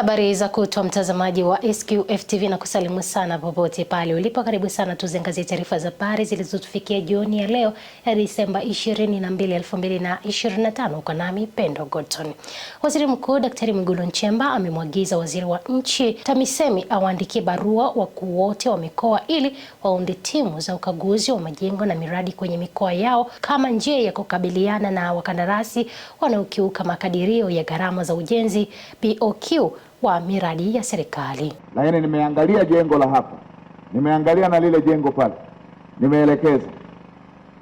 Habari za kutwa mtazamaji wa SQF TV na kusalimu sana popote pale ulipo. Karibu sana tuziangazie taarifa za habari zilizotufikia jioni ya leo ya Disemba 22, 2025 kwa nami Pendo Godson. Waziri Mkuu Daktari Mwigulu Nchemba amemwagiza Waziri wa Nchi TAMISEMI awaandikie barua wakuu wote wa mikoa ili waunde timu za ukaguzi wa majengo na miradi kwenye mikoa yao kama njia ya kukabiliana na wakandarasi wanaokiuka makadirio ya gharama za ujenzi BOQ wa miradi ya serikali. Lakini nimeangalia jengo la hapa, nimeangalia na lile jengo pale, nimeelekeza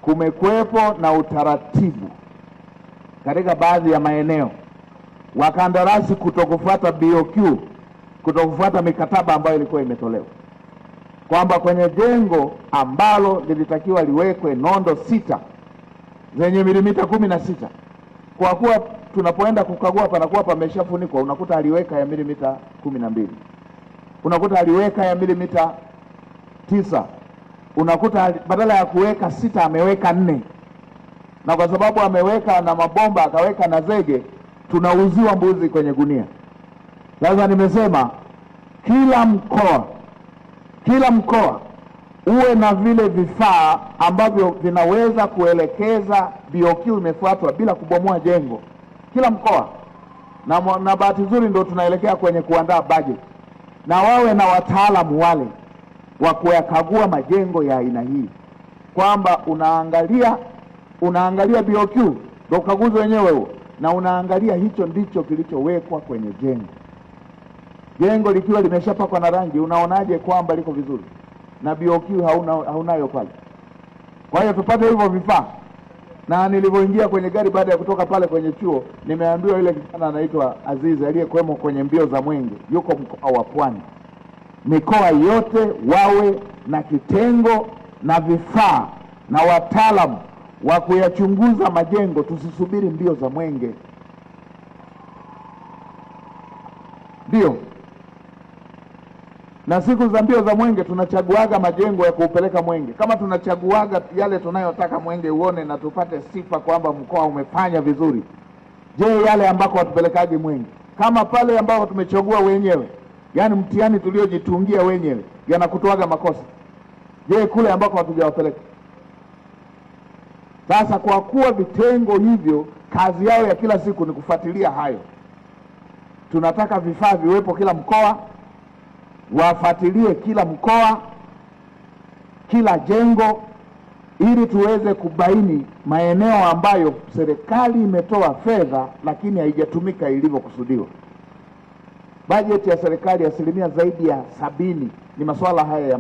kumekuwepo na utaratibu katika baadhi ya maeneo, wakandarasi kutokufuata BOQ, kutokufuata mikataba ambayo ilikuwa imetolewa, kwamba kwenye jengo ambalo lilitakiwa liwekwe nondo 6 zenye milimita 16, kwa kuwa tunapoenda kukagua panakuwa pameshafunikwa, unakuta aliweka ya milimita 12, unakuta aliweka ya milimita 9, unakuta badala ya kuweka 6 ameweka 4, na kwa sababu ameweka na mabomba akaweka na zege, tunauziwa mbuzi kwenye gunia. Sasa nimesema kila mkoa uwe na vile vifaa ambavyo vinaweza kuelekeza BOQ imefuatwa bila kubomoa jengo, kila mkoa. Na bahati nzuri ndio tunaelekea kwenye kuandaa budget, na wawe na wataalamu wale wa kuyakagua majengo ya aina hii, kwamba unaangalia BOQ ndio ukaguzi wenyewe huo, na unaangalia hicho ndicho kilichowekwa kwenye jengo. Jengo likiwa limeshapakwa na rangi, unaonaje kwamba liko vizuri na BOQ haunayo pale? Kwa hiyo tupate hivyo vifaa. Na nilivyoingia kwenye gari baada ya kutoka pale kwenye chuo, nimeambiwa yule kijana anaitwa Azizi aliyekuwemo kwenye mbio za mwenge yuko mkoa wa Pwani. Mikoa yote wawe na kitengo na vifaa na wataalamu wa kuyachunguza majengo, tusisubiri mbio za mwenge. Ndio. Na siku za mbio za mwenge tunachaguaga majengo ya kuupeleka mwenge. Kama tunachaguaga yale tunayotaka mwenge uone na tupate sifa kwamba mkoa umefanya vizuri, je, yale ambako watupelekaje mwenge? Kama pale ambako tumechagua wenyewe, yani mtihani tuliojitungia wenyewe, yanakutoaga makosa, je, kule ambako hatujawapeleka? Sasa kwa kuwa vitengo hivyo kazi yao ya kila siku ni kufuatilia hayo, tunataka vifaa viwepo kila mkoa, wafuatilie kila mkoa, kila jengo, ili tuweze kubaini maeneo ambayo serikali imetoa fedha lakini haijatumika ilivyokusudiwa. Bajeti ya serikali asilimia zaidi ya 70 ni masuala haya ya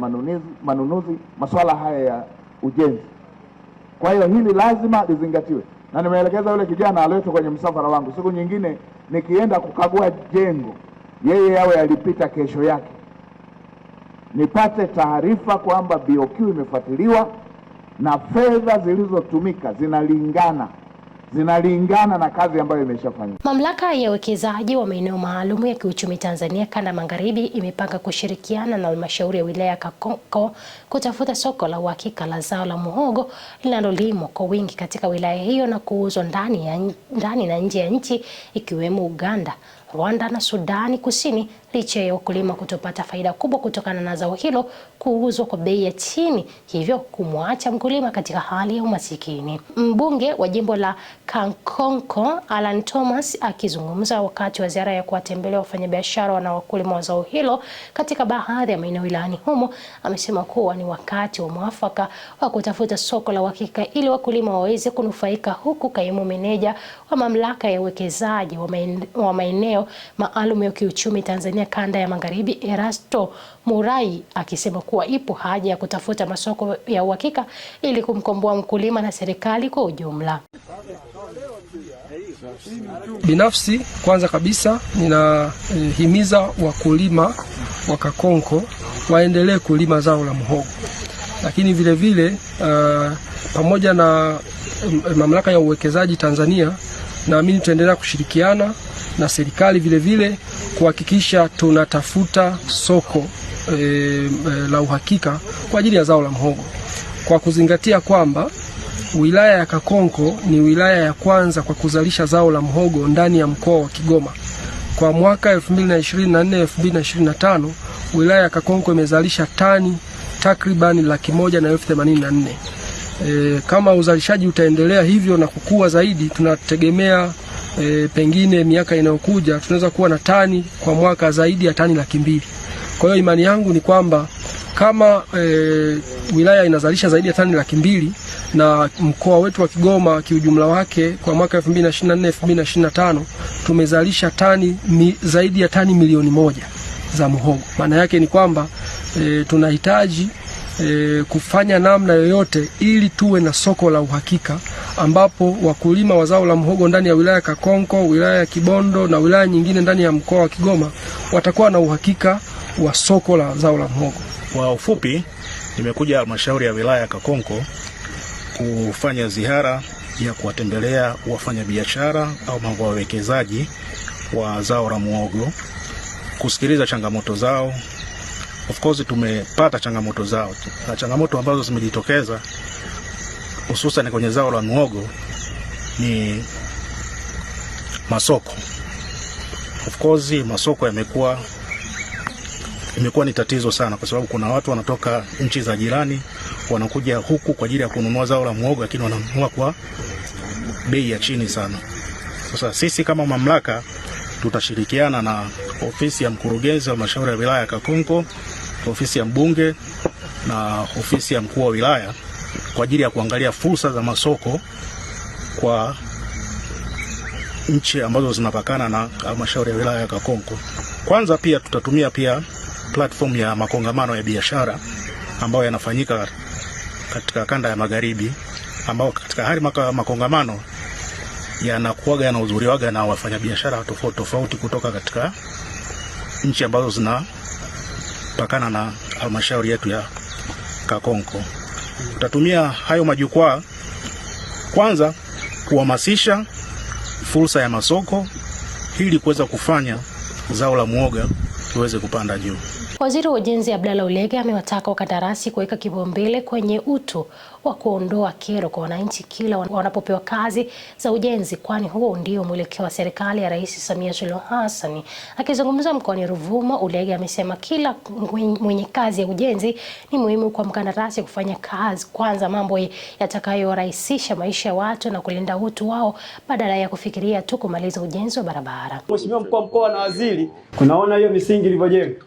manunuzi, masuala haya ya ujenzi. Kwa hiyo hili lazima lizingatiwe, na nimeelekeza yule kijana aletwe kwenye msafara wangu. Siku nyingine nikienda kukagua jengo, yeye awe alipita kesho yake, nipate taarifa kwamba BOQ imefuatiliwa na fedha zilizotumika zinalingana na kazi ambayo imeshafanywa. Mamlaka ya uwekezaji wa maeneo maalum ya kiuchumi Tanzania Kanda Magharibi imepanga kushirikiana na halmashauri ya wilaya ya Kakonko kutafuta soko la uhakika la zao la muhogo linalolimwa kwa wingi katika wilaya hiyo na kuuzwa ndani na nje ya nchi ikiwemo Uganda, Rwanda na Sudani Kusini, licha ya wakulima kutopata faida kubwa kutokana na zao hilo kuuzwa kwa bei ya chini, hivyo kumwacha mkulima katika hali ya umasikini. Mbunge wa jimbo la Kakonko Alan Thomas akizungumza wakati wa ziara ya kuwatembelea wafanyabiashara na wakulima wa zao hilo katika baadhi ya maeneo wilayani humo, amesema kuwa ni wakati wa mwafaka wa kutafuta soko la uhakika ili wakulima waweze kunufaika, huku kaimu meneja wa mamlaka ya uwekezaji wa maeneo maalum ya kiuchumi Tanzania Kanda ya Magharibi Erasto Murai akisema kuwa ipo haja ya kutafuta masoko ya uhakika ili kumkomboa mkulima na serikali kwa ujumla. Binafsi kwanza kabisa ninahimiza wakulima wa Kakonko waendelee kulima zao la muhogo, lakini vile vile pamoja na mamlaka ya uwekezaji Tanzania, naamini tutaendelea kushirikiana na serikali vile vile kuhakikisha tunatafuta soko la uhakika kwa ajili ya zao la muhogo, kwa kuzingatia kwamba wilaya ya Kakonko ni wilaya ya kwanza kwa kuzalisha zao la muhogo ndani ya mkoa wa Kigoma. kwa mwaka 2024-2025 wilaya ya Kakonko imezalisha tani takriban 184,000. Kama uzalishaji utaendelea hivyo na kukua zaidi, tunategemea pengine miaka inayokuja tunaweza kuwa na tani kwa mwaka zaidi ya tani 200,000. Kwa hiyo imani yangu ni kwamba kama wilaya inazalisha zaidi ya tani 200,000 na mkoa wetu wa Kigoma kiujumla wake kwa mwaka 2024-2025 tumezalisha zaidi ya tani 1,000,000 za muhogo. Maana yake ni kwamba tunahitaji kufanya namna yoyote ili tuwe na soko la uhakika ambapo wakulima wa zao la muhogo ndani ya wilaya ya Kakonko, wilaya ya Kibondo na wilaya nyingine ndani ya mkoa wa Kigoma watakuwa na uhakika wa soko la zao la muhogo. Kwa ufupi, nimekuja halmashauri ya wilaya ya Kakonko kufanya ziara ya kuwatembelea wafanyabiashara au wawekezaji wa zao la muhogo, kusikiliza changamoto zao. Of course tumepata changamoto zao, na changamoto ambazo zimejitokeza hususan kwenye zao la muhogo ni masoko. Of course masoko imekuwa ni tatizo sana, kwa sababu kuna watu wanatoka nchi za jirani wanakuja huku kwa ajili ya kununua zao la muhogo, lakini wananunua kwa bei ya chini sana. Sasa sisi kama mamlaka tutashirikiana na ofisi ya mkurugenzi wa halmashauri ya wilaya ya Kakonko, ofisi ya mbunge na ofisi ya mkuu wa wilaya kwa ajili ya kuangalia fursa za masoko kwa nchi ambazo zinapakana na halmashauri ya wilaya ya Kakonko. Kwanza pia tutatumia platform ya makongamano ya biashara ambayo yanafanyika katika kanda ya magharibi, ambao katika hali makongamano yanakuwaga yanahudhuriwaga na wafanyabiashara tofauti kutoka katika nchi ambazo zinapakana na halmashauri yetu ya Kakonko. Tutatumia hayo majukwaa kwanza kuhamasisha fursa ya masoko ili kuweza kufanya zao la muhogo liweze kupanda juu. Waziri wa Ujenzi Abdallah Ulega amewataka wakandarasi kuweka kipaumbele kwenye utu wa kuondoa kero kwa wananchi kila wanapopewa kazi za ujenzi, kwani huo ndio mwelekeo wa serikali ya Rais Samia Suluhu Hassan. Akizungumza mkoani Ruvuma, Ulega amesema kila mwenye kazi ya ujenzi ni muhimu kwa mkandarasi kufanya kazi kwanza mambo yatakayorahisisha maisha ya watu na kulinda utu wao badala ya kufikiria tu kumaliza ujenzi wa barabara. Mheshimiwa Mkuu wa Mkoa na Waziri, kunaona hiyo misingi ilivyojengwa.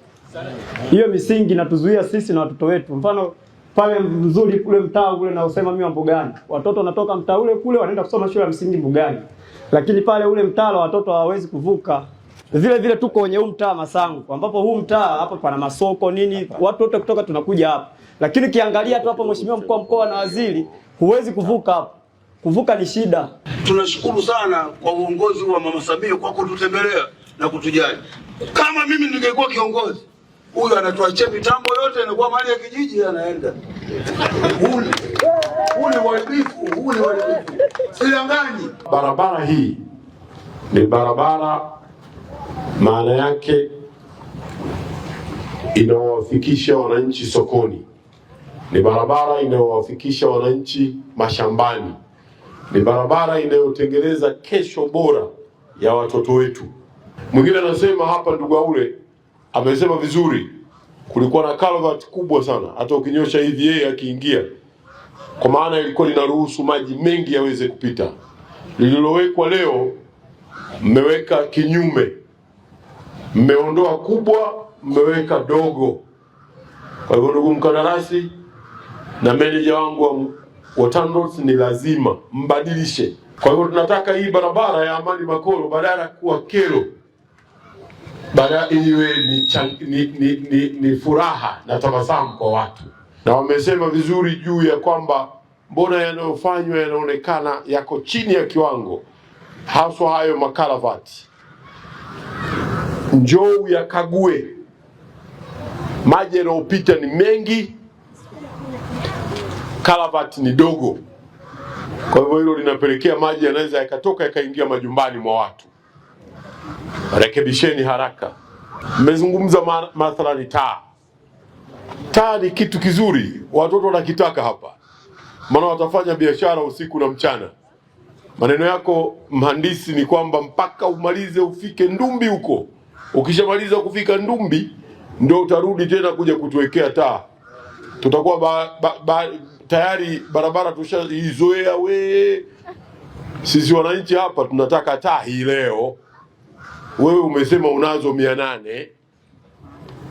Hiyo misingi inatuzuia sisi na watoto wetu. Mfano pale mzuri kule mtaa ule na usema mimi wa Mbugani. Watoto wanatoka mtaa ule kule wanaenda kusoma shule ya msingi Mbugani. Lakini pale ule mtaa watoto hawawezi kuvuka. Vile tuko kwenye huu mtaa Masangu, ambapo huu mtaa hapa pana masoko nini, watu wote kutoka tunakuja hapa. Lakini kiangalia tu hapo Mheshimiwa Mkuu wa Mkoa na Waziri, huwezi kuvuka hapo. Kuvuka ni shida. Tunashukuru sana kwa uongozi wa Mama Samia kwa kututembelea na kutujali. Kama mimi ningekuwa kiongozi, huyu anatuachia mitambo yote inakuwa mali ya kijiji anaenda. Huu ni uharibifu. Sidanganyi. Barabara hii ni barabara, maana yake inawafikisha wananchi sokoni. Ni barabara inayowafikisha wananchi mashambani. Ni barabara inayotengeneza kesho bora ya watoto wetu. Mwingine anasema hapa, ndugu Aule amesema vizuri, kulikuwa na culvert kubwa sana, hata ukinyosha hivi yeye akiingia, kwa maana ilikuwa linaruhusu maji mengi yaweze kupita. Lililowekwa leo mmeweka kinyume, mmeondoa kubwa, mmeweka dogo. Kwa hivyo ndugu mkandarasi na meneja wangu wa TANROADS, ni lazima mbadilishe. Kwa hivyo tunataka hii barabara ya Amani Makolo badala ya kuwa kero, badala iwe ni furaha na tabasamu kwa watu. Na wamesema vizuri juu ya kwamba mbona yanayofanywa yanaonekana yako chini ya kiwango, haswa hayo makalavati. Njoo yakague, maji yanayopita ni mengi, kalavati ni dogo. Kwa hivyo hilo linapelekea maji yanaweza yakatoka yakaingia majumbani mwa watu. Rekebisheni haraka. Mmezungumza mathalani taa. Taa ni kitu kizuri, watoto wanakitaka hapa, maana watafanya biashara usiku na mchana. Maneno yako mhandisi ni kwamba mpaka umalize ufike Ndumbi huko. Ukishamaliza kufika Ndumbi ndio utarudi tena kuja kutuwekea taa. Tutakuwa tayari barabara tushaizoea we. Sisi wananchi hapa tunataka taa hii leo. Wewe umesema unazo 800.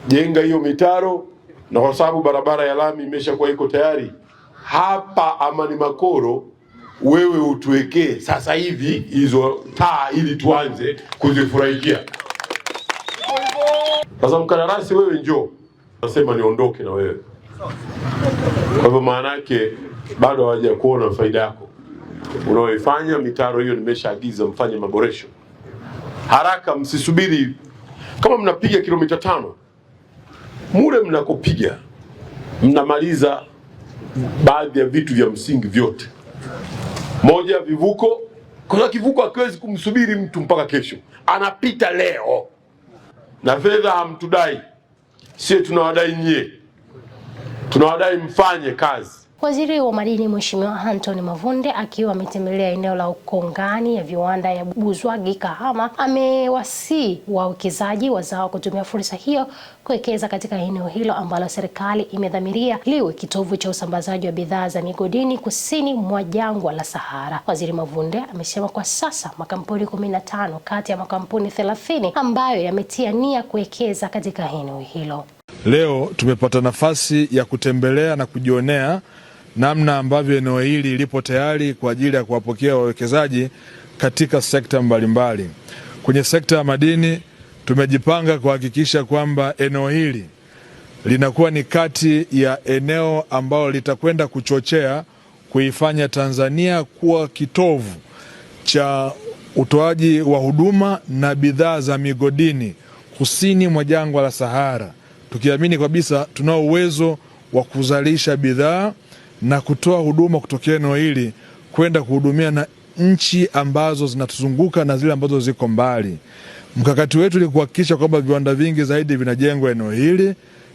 Jenga hiyo mitaro, na kwa sababu barabara ya lami imeshakuwa iko tayari hapa Amani Makoro, wewe utuwekee sasa hivi hizo taa ili tuanze kuzifurahikia. Sasa mkandarasi, wewe njoo, nasema niondoke na wewe. Kwa hivyo maana yake bado hawaja kuona faida yako unaoifanya. Mitaro hiyo nimeshaagiza mfanye maboresho haraka, msisubiri. Kama mnapiga kilomita 5 mure mnakopiga mnamaliza baadhi ya vitu vya msingi vyote. Moja, vivuko. Kwa kivuko hakiwezi kumsubiri mtu mpaka kesho, anapita leo. Na fedha hamtudai, sisi tunawadai nyie, tunawadai mfanye kazi. Waziri wa Madini Mheshimiwa Anthony Mavunde akiwa ametembelea eneo la Ukongani ya viwanda ya Buzwagi Kahama, amewasihi wawekezaji wazao kutumia fursa hiyo kuwekeza katika eneo hilo ambalo serikali imedhamiria liwe kitovu cha usambazaji wa bidhaa za migodini kusini mwa jangwa la Sahara. Waziri Mavunde amesema kwa sasa makampuni 15 kati ya makampuni 30 ambayo yametia nia kuwekeza katika eneo hilo. Leo tumepata nafasi ya kutembelea na kujionea namna ambavyo eneo hili lipo tayari kwa ajili ya kuwapokea wawekezaji katika sekta mbalimbali. Kwenye sekta ya madini tumejipanga kuhakikisha kwamba eneo hili linakuwa ni kati ya eneo ambalo litakwenda kuchochea kuifanya Tanzania kuwa kitovu cha utoaji wa huduma na bidhaa za migodini kusini mwa jangwa la Sahara, tukiamini kabisa tunao uwezo wa kuzalisha bidhaa na kutoa huduma kutokea eneo hili kwenda kuhudumia na nchi ambazo zinatuzunguka na zile ambazo ziko mbali. Mkakati wetu ni kuhakikisha kwamba viwanda vingi zaidi vinajengwa eneo hili,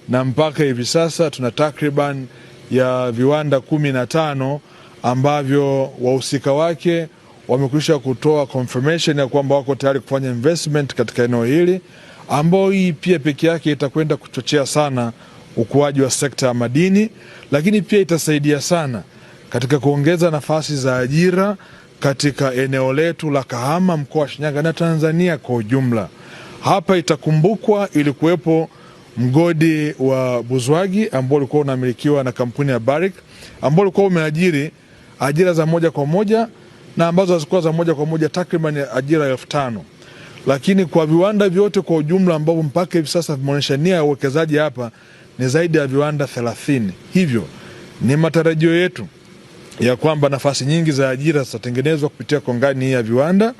na mpaka hivi sasa tuna takriban ya viwanda 15 ambavyo wahusika wake wamekwisha kutoa confirmation ya kwamba wako tayari kufanya investment katika eneo hili, ambao hii pia peke yake itakwenda kuchochea sana ukuaji wa sekta ya madini, lakini pia itasaidia sana katika kuongeza nafasi za ajira katika eneo letu la Kahama, mkoa wa Shinyanga na Tanzania kwa ujumla. Hapa itakumbukwa ilikuwepo mgodi wa Buzwagi ambao ulikuwa unamilikiwa na kampuni ya Barrick, ambao ulikuwa umeajiri ajira za moja kwa moja na ambazo hazikuwa za moja kwa moja takriban ajira 5,000. Lakini kwa viwanda vyote kwa ujumla ambao mpaka hivi sasa vimeonyesha nia ya uwekezaji hapa ni zaidi ya viwanda 30. Hivyo ni matarajio yetu ya kwamba nafasi nyingi za ajira zitatengenezwa kupitia kongani ya viwanda,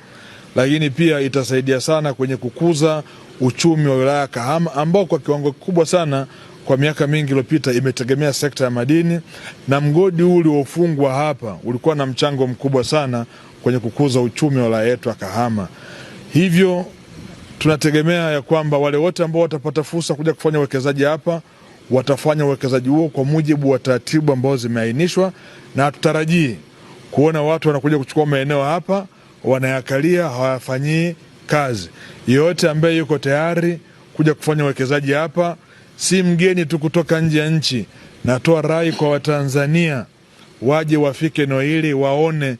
lakini pia itasaidia sana kwenye kukuza uchumi wa wilaya Kahama ambao kwa kiwango kikubwa sana kwa miaka mingi iliyopita imetegemea sekta ya madini, na mgodi huu uliofungwa hapa ulikuwa na mchango mkubwa sana kwenye kukuza uchumi wa wilaya yetu ya Kahama. Hivyo tunategemea ya kwamba wale wote ambao watapata fursa kuja kufanya uwekezaji hapa watafanya uwekezaji huo kwa mujibu wa taratibu ambao zimeainishwa, na tutarajii kuona watu wanakuja kuchukua maeneo hapa wanayakalia hawafanyii kazi. Yote ambaye yuko tayari kuja kufanya uwekezaji hapa si mgeni tu kutoka nje ya nchi. Natoa rai kwa Watanzania waje wafike eneo hili, waone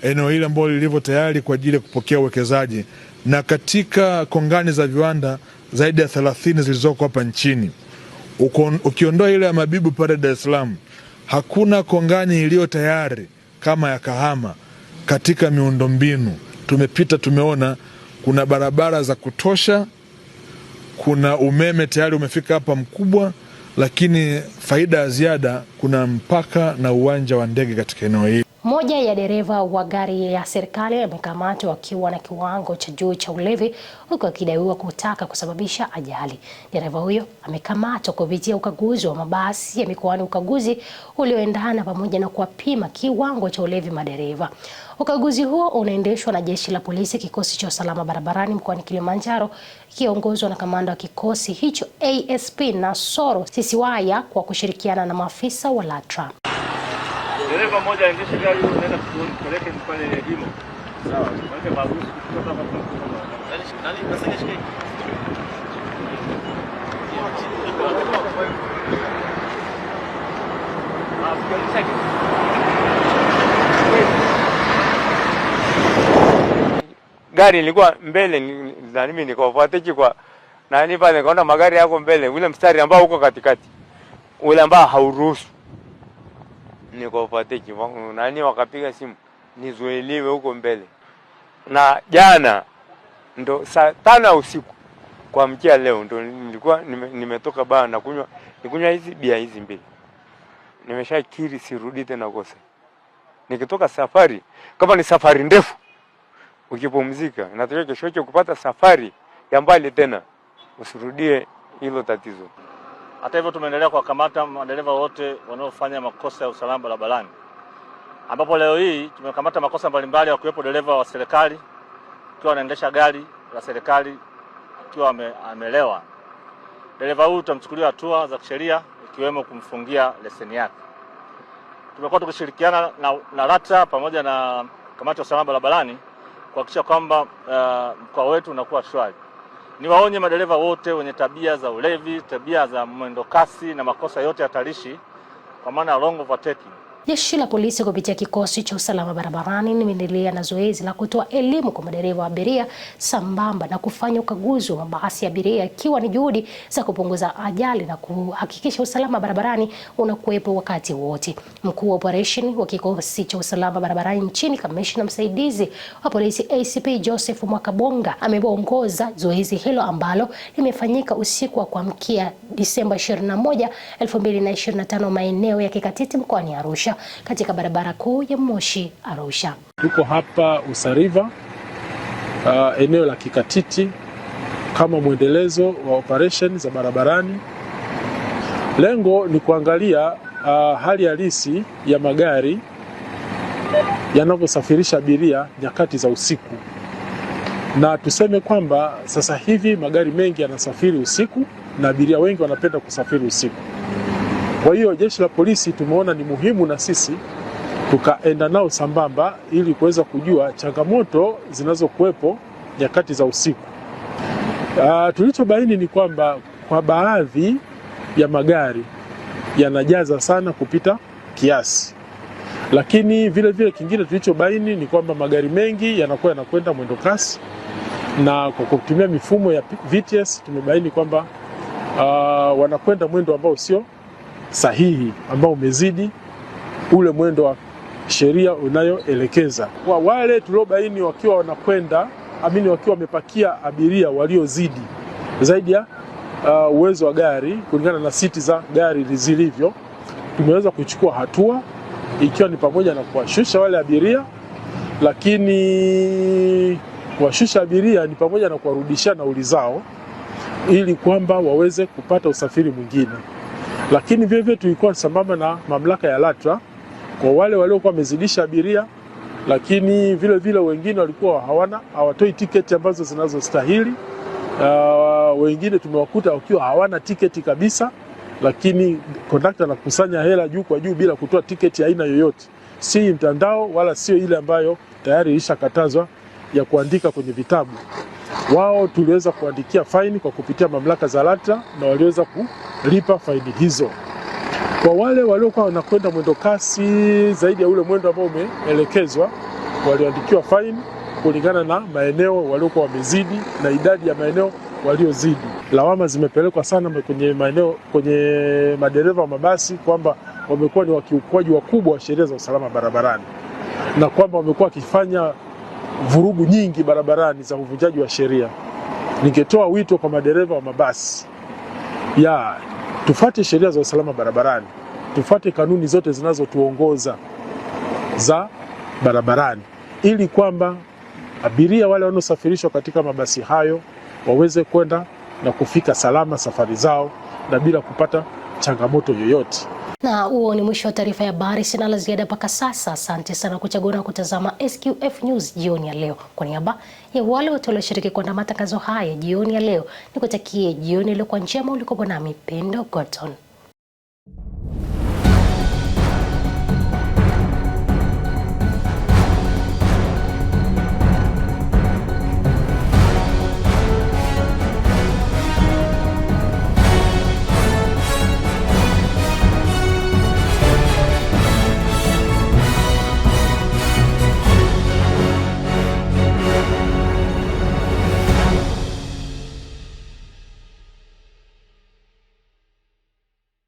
eneo hili ambalo lilivyo tayari kwa ajili ya kupokea uwekezaji. Na katika kongani za viwanda zaidi ya 30 zilizoko hapa nchini, ukiondoa ile ya Mabibu pale Dar es Salaam, hakuna kongani iliyo tayari kama ya Kahama katika miundombinu. Tumepita, tumeona kuna barabara za kutosha, kuna umeme tayari umefika hapa mkubwa, lakini faida ya ziada kuna mpaka na uwanja wa ndege katika eneo hili. Mmoja ya dereva wa gari ya serikali amekamatwa akiwa na kiwango cha juu cha ulevi huku akidaiwa kutaka kusababisha ajali. Dereva huyo amekamatwa kupitia ukaguzi wa mabasi ya mikoani, ukaguzi ulioendana pamoja na kuwapima kiwango cha ulevi madereva. Ukaguzi huo unaendeshwa na Jeshi la Polisi, kikosi cha usalama barabarani mkoani Kilimanjaro kiongozwa na kamanda wa kikosi hicho ASP Nasoro Sisiwaya kwa kushirikiana na maafisa wa LATRA. Dereva mmoja aendesha gari unaenda kupeleka pale Limo. Gari ilikuwa mbele na mimi nikafuatia kwa nani pale, nikaona magari yako mbele, ule mstari ambao uko katikati ule ambao hauruhusu, nikafuatia nani, wakapiga simu nizuiliwe huko mbele. Na jana ndo saa 5 usiku kwa mkia leo ndo nilikuwa nimetoka baa na nikunywa hizi bia hizi mbili. Nimeshakiri sirudi tena kosa. Nikitoka safari, kama ni safari ndefu, ukipumzika nataka kesho kupata safari ya mbali tena, usirudie hilo tatizo. Hata hivyo tumeendelea kuwakamata madereva wote wanaofanya makosa ya usalama barabarani, ambapo leo hii tumekamata makosa mbalimbali ya kuwepo dereva wa serikali akiwa anaendesha gari la serikali akiwa amelewa. Dereva huyu tutamchukulia hatua za kisheria, ikiwemo kumfungia leseni yake. Tumekuwa tukishirikiana na LATRA pamoja na kamati ya usalama barabarani kuhakikisha kwamba mkoa wetu unakuwa shwari. Niwaonye madereva wote wenye tabia za ulevi, tabia za mwendo kasi na makosa yote hatarishi kwa maana wrong overtaking. Jeshi la polisi kupitia kikosi cha usalama barabarani limeendelea na zoezi la kutoa elimu kwa madereva wa abiria sambamba na kufanya ukaguzi wa mabasi ya abiria, ikiwa ni juhudi za kupunguza ajali na kuhakikisha usalama barabarani unakuwepo wakati wote. Mkuu wa operation wa kikosi cha usalama barabarani nchini, kamishna msaidizi wa polisi ACP Joseph Mwakabonga, ameongoza zoezi hilo ambalo limefanyika usiku wa kuamkia Disemba 21, 2025 maeneo ya Kikatiti mkoani Arusha, katika barabara kuu ya Moshi Arusha. Tuko hapa Usariva, eneo la Kikatiti, kama mwendelezo wa operation za barabarani. Lengo ni kuangalia hali halisi ya magari yanavyosafirisha abiria nyakati za usiku. Na tuseme kwamba sasa hivi magari mengi yanasafiri usiku na abiria wengi wanapenda kusafiri usiku. Kwa hiyo jeshi la polisi tumeona ni muhimu na sisi tukaenda nao sambamba ili kuweza kujua changamoto zinazokuwepo nyakati za usiku. Tulichobaini ni kwamba kwa baadhi ya magari yanajaza sana kupita kiasi. Lakini vile vile kingine tulichobaini ni kwamba magari mengi yanakuwa yanakwenda mwendo kasi, na kwa kutumia mifumo ya VTS tumebaini kwamba wanakwenda mwendo ambao sio sahihi, ambao umezidi ule mwendo wa sheria unayoelekeza. Kwa wale tuliobaini wakiwa wanakwenda wakiwa wamepakia abiria waliozidi zaidi ya uwezo wa gari kulingana na siti za gari zilivyo, tumeweza kuchukua hatua, ikiwa ni pamoja na kuwashusha wale abiria, lakini kuwashusha abiria ni pamoja na kuwarudishia nauli zao ili kwamba waweze kupata usafiri mwingine. Lakini vile vile tulikuwa sambamba na mamlaka ya LATRA kwa wale waliokuwa wamezidisha abiria, lakini vile vile wengine walikuwa hawatoi tiketi ambazo zinazostahili. Wengine tumewakuta wakiwa hawana tiketi kabisa, lakini kondakta anakusanya hela juu kwa juu bila kutoa tiketi aina yoyote, si mtandao wala sio ile ambayo tayari ilishakatazwa ya kuandika kwenye vitabu. Wao tuliweza kuandikia faini kwa kupitia mamlaka za LATRA na waliweza kulipa faini hizo. Kwa wale waliokuwa wanakwenda mwendo kasi zaidi ya ule mwendo ambao umeelekezwa, waliandikiwa faini kulingana na maeneo waliokuwa wamezidi na idadi ya maeneo waliozidi. Lawama zimepelekwa sana kwenye madereva wa mabasi kwamba wamekuwa ni wakiukwaji wakubwa wa sheria za usalama barabarani, na kwamba wamekuwa wakifanya vurugu nyingi barabarani za uvunjaji wa sheria. Ningetoa wito kwa madereva wa mabasi tufuate sheria za usalama barabarani, tufuate kanuni zote zinazotuongoza za barabarani, ili kwamba abiria wale wanaosafirishwa katika mabasi hayo waweze kwenda na kufika salama safari zao na bila kupata changamoto yoyote. Na huo ni mwisho wa taarifa ya habari. Sina la ziada mpaka sasa. Asante sana kuchagua na kutazama SQF News jioni ya leo. Kwa niaba ya wale wote walioshiriki kwa matangazo haya jioni ya leo, nikutakie jioni iliyokuwa njema. Ulikuwa nami Pendo Gordon.